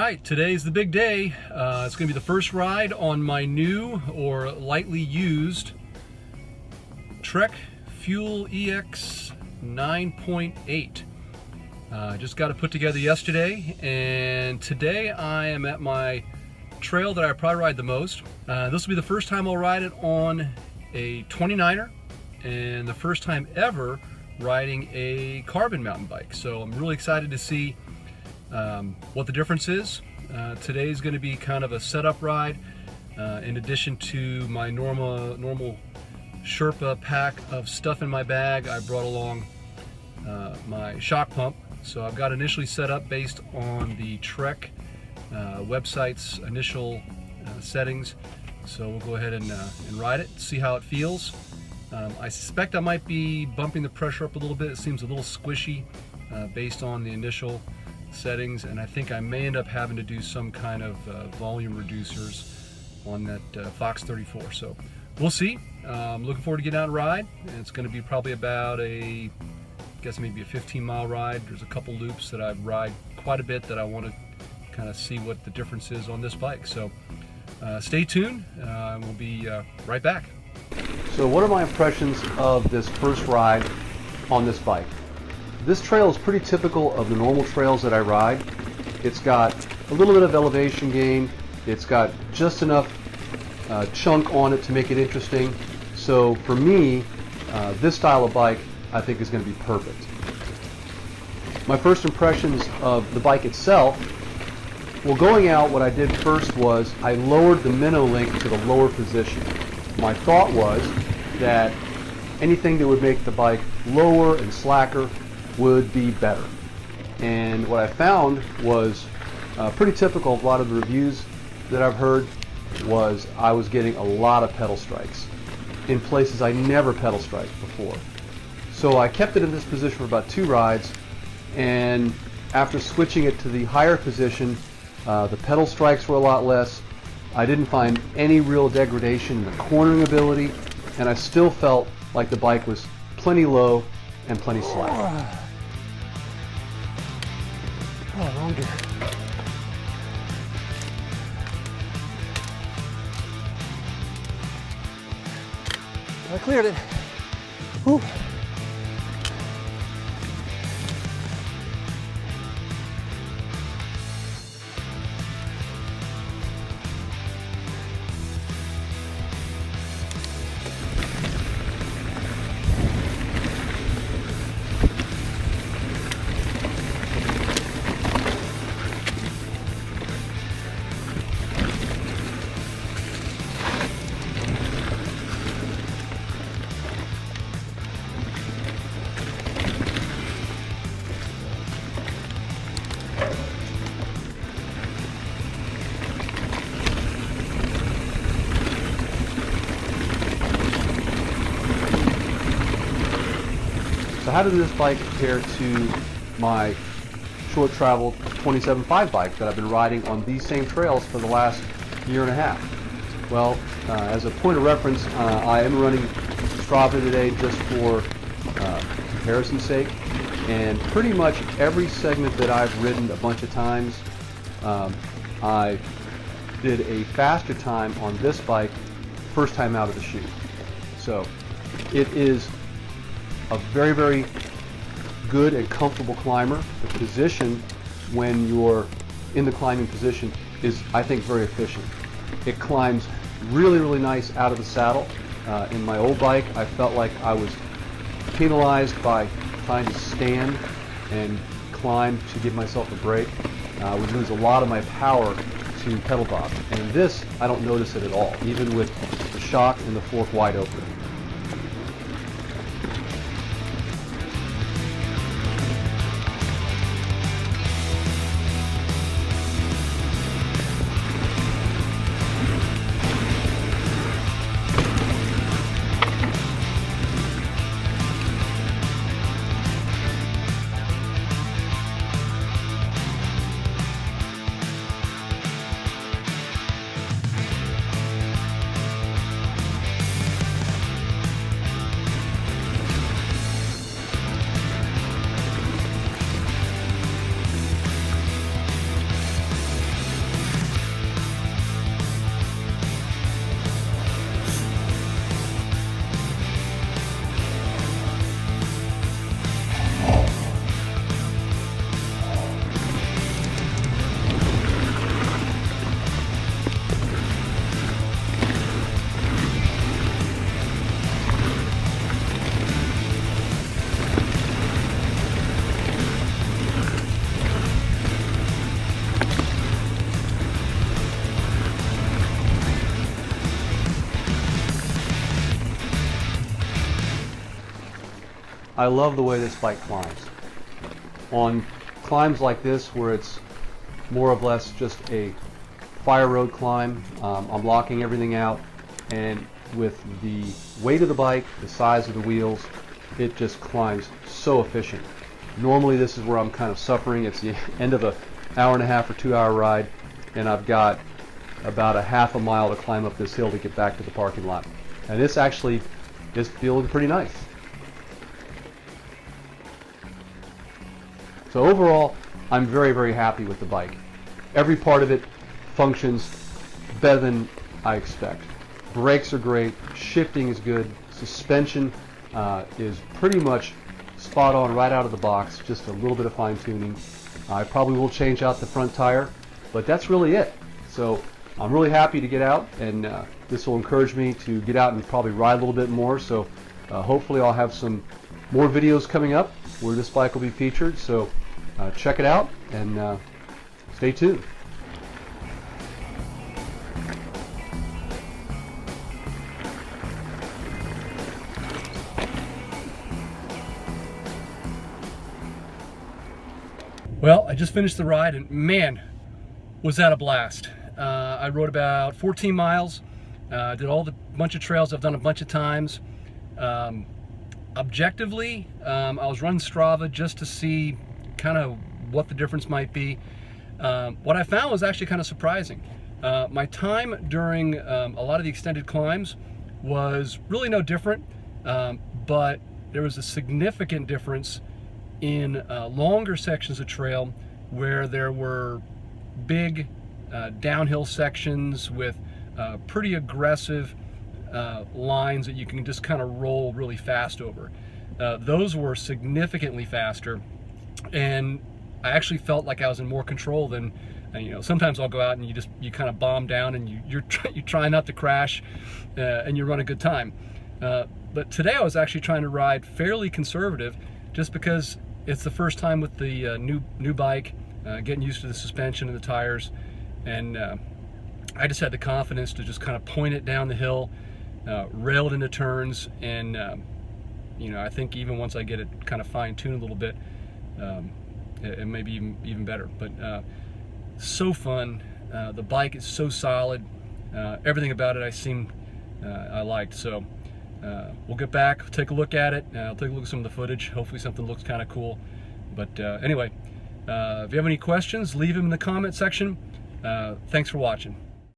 right, today's the big day. It's going to be the first ride on my new or lightly used Trek Fuel EX 9.8. I just got it put together yesterday, and today I am at my trail that I probably ride the most. This will be the first time I'll ride it on a 29er and the first time ever riding a carbon mountain bike. So I'm really excited to see what the difference is. Today's going to be kind of a setup ride. In addition to my normal Sherpa pack of stuff in my bag, I brought along my shock pump. So I've got initially set up based on the Trek website's initial settings. So we'll go ahead and ride it, see how it feels. I suspect I might be bumping the pressure up a little bit. It seems a little squishy based on the initial settings, and I think I may end up having to do some kind of volume reducers on that Fox 34. So we'll see. I'm looking forward to getting out and ride. And it's going to be probably about I guess maybe a 15-mile ride. There's a couple loops that I ride quite a bit that I want to kind of see what the difference is on this bike. So stay tuned. We'll be right back. So what are my impressions of this first ride on this bike? This trail is pretty typical of the normal trails that I ride. It's got a little bit of elevation gain. It's got just enough chunk on it to make it interesting. So for me, this style of bike I think is going to be perfect. My first impressions of the bike itself, well, going out, what I did first was I lowered the minnow link to the lower position. My thought was that anything that would make the bike lower and slacker would be better. And what I found was pretty typical of a lot of the reviews that I've heard was I was getting a lot of pedal strikes in places I never pedal striked before. So I kept it in this position for about 2 rides, and after switching it to the higher position, the pedal strikes were a lot less. I didn't find any real degradation in the cornering ability, and I still felt like the bike was plenty low and plenty slack. Oh, wrong gear. I cleared it. Whew. So how does this bike compare to my short travel 27.5 bike that I've been riding on these same trails for the last year and a half? Well, as a point of reference, I am running Strava today just for comparison's sake, and pretty much every segment that I've ridden a bunch of times, I did a faster time on this bike first time out of the chute. So it is a very, very good and comfortable climber. The position when you're in the climbing position is, I think, very efficient. It climbs really, really nice out of the saddle. In my old bike, I felt like I was penalized by trying to stand and climb to give myself a break. I would lose a lot of my power to pedal bob. And in this, I don't notice it at all, even with the shock and the fork wide open. I love the way this bike climbs. On climbs like this, where it's more or less just a fire road climb, I'm locking everything out, and with the weight of the bike, the size of the wheels, it just climbs so efficient. Normally this is where I'm kind of suffering. It's the end of an hour-and-a-half or 2-hour ride, and I've got about a half a mile to climb up this hill to get back to the parking lot. And this actually is feeling pretty nice. So overall, I'm very, very happy with the bike. Every part of it functions better than I expect. Brakes are great, shifting is good, suspension is pretty much spot on right out of the box, just a little bit of fine tuning. I probably will change out the front tire, but that's really it. So I'm really happy to get out, and this will encourage me to get out and probably ride a little bit more. So hopefully I'll have some more videos coming up where this bike will be featured. So check it out and stay tuned. Well, I just finished the ride, and man, was that a blast. I rode about 14 miles, did all the bunch of trails I've done a bunch of times. Objectively, I was running Strava just to see kind of what the difference might be. What I found was actually kind of surprising. My time during a lot of the extended climbs was really no different, but there was a significant difference in longer sections of trail where there were big downhill sections with pretty aggressive lines that you can just kind of roll really fast over. Those were significantly faster, and I actually felt like I was in more control than, you know, sometimes I'll go out and you kind of bomb down and you try not to crash, and you run a good time. But today I was actually trying to ride fairly conservative, just because it's the first time with the new bike, getting used to the suspension and the tires, and I just had the confidence to just kind of point it down the hill, rail it into turns, and you know, I think even once I get it kind of fine-tuned a little bit, it may be even better. But so fun. The bike is so solid. Everything about it I liked. So we'll get back, take a look at it. I'll take a look at some of the footage. Hopefully something looks kind of cool. But anyway, if you have any questions, leave them in the comment section. Thanks for watching.